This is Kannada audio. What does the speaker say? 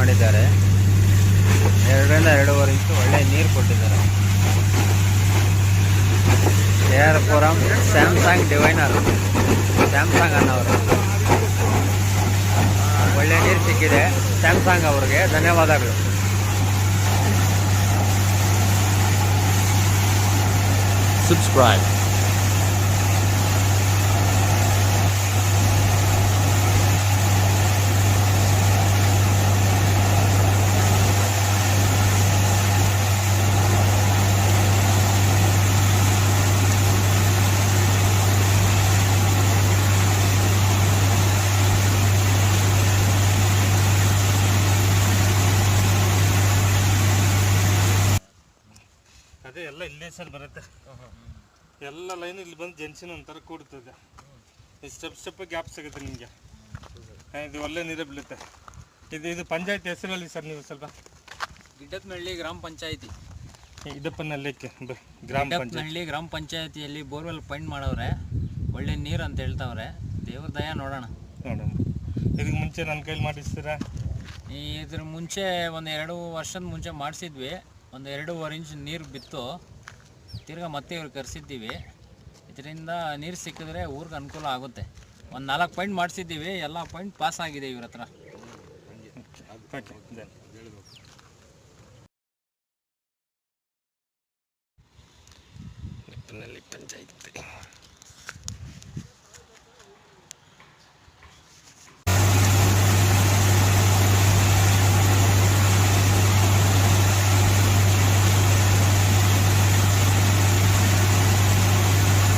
ಮಾಡಿದ್ದಾರೆ. 2 ರಿಂದ 2.5 ಇಂಚು ಒಳ್ಳೆ ನೀರು ಕೊಟ್ಟಿದ್ದಾರೆ. AR ಪುರಂ ಸ್ಯಾಮ್ಸಂಗ್ ಡಿವೈನರ್, ಸ್ಯಾಮ್ಸಂಗ್ ಅನ್ನೋರು. ಒಳ್ಳೆ ನೀರು ಸಿಕ್ಕಿದೆ ಸ್ಯಾಮ್ಸಂಗ್ ಅವ್ರಿಗೆ, ಧನ್ಯವಾದಗಳು. Subscribe. ಅದೇ ಎಲ್ಲ ಇಲ್ಲೇ ಸರ್ ಬರುತ್ತೆ. ಎಲ್ಲ ಲೈನ್ ಇಲ್ಲಿ ಬಂದು ಜಂಕ್ಷನ್ ಒಂಥರ ಕೂಡ್ತದೆ. ಸ್ಟೆಪ್ ಗ್ಯಾಪ್ ಸಿಗುತ್ತೆ ನಿಮಗೆ. ಇದು ಒಳ್ಳೆ ನೀರೇ ಬೀಳುತ್ತೆ. ಇದು ಪಂಚಾಯತಿ ಹೆಸರಲ್ಲಿ ಸರ್. ನೀವು ಸ್ವಲ್ಪ ಗಿಡ್ಡಪ್ಪನಹಳ್ಳಿ ಗ್ರಾಮ ಪಂಚಾಯತಿ, ಇದಪ್ಪನಹಳ್ಳಿಕ್ಕೆ ಗ್ರಾಮ ಪಂಚಾಯತಿಯಲ್ಲಿ ಬೋರ್ವೆಲ್ ಪೈಂಟ್ ಮಾಡವ್ರೆ. ಒಳ್ಳೆ ನೀರು ಅಂತ ಹೇಳ್ತಾವ್ರೆ. ದೇವ್ರ ದಯ ನೋಡೋಣ. ಇದಕ್ಕೆ ಮುಂಚೆ ನನ್ನ ಕೈಲಿ ಮಾಡಿಸ್ತೀರಾ? ಇದ್ರ ಮುಂಚೆ ಒಂದು 2 ವರ್ಷದ ಮುಂಚೆ ಮಾಡಿಸಿದ್ವಿ. ಒಂದು 2.5 ಇಂಚ್ ನೀರು ಬಿತ್ತು. ತಿರ್ಗಾ ಮತ್ತೆ ಇವ್ರು ಕರೆಸಿದ್ದೀವಿ. ಇದರಿಂದ ನೀರು ಸಿಕ್ಕಿದ್ರೆ ಊರಿಗೆ ಅನುಕೂಲ ಆಗುತ್ತೆ. ಒಂದು 4 ಪಾಯಿಂಟ್ ಮಾಡಿಸಿದ್ದೀವಿ. ಎಲ್ಲ ಪಾಯಿಂಟ್ ಪಾಸ್ ಆಗಿದೆ ಇವ್ರ ಹತ್ರ. ಪಂಚಾಯತಿ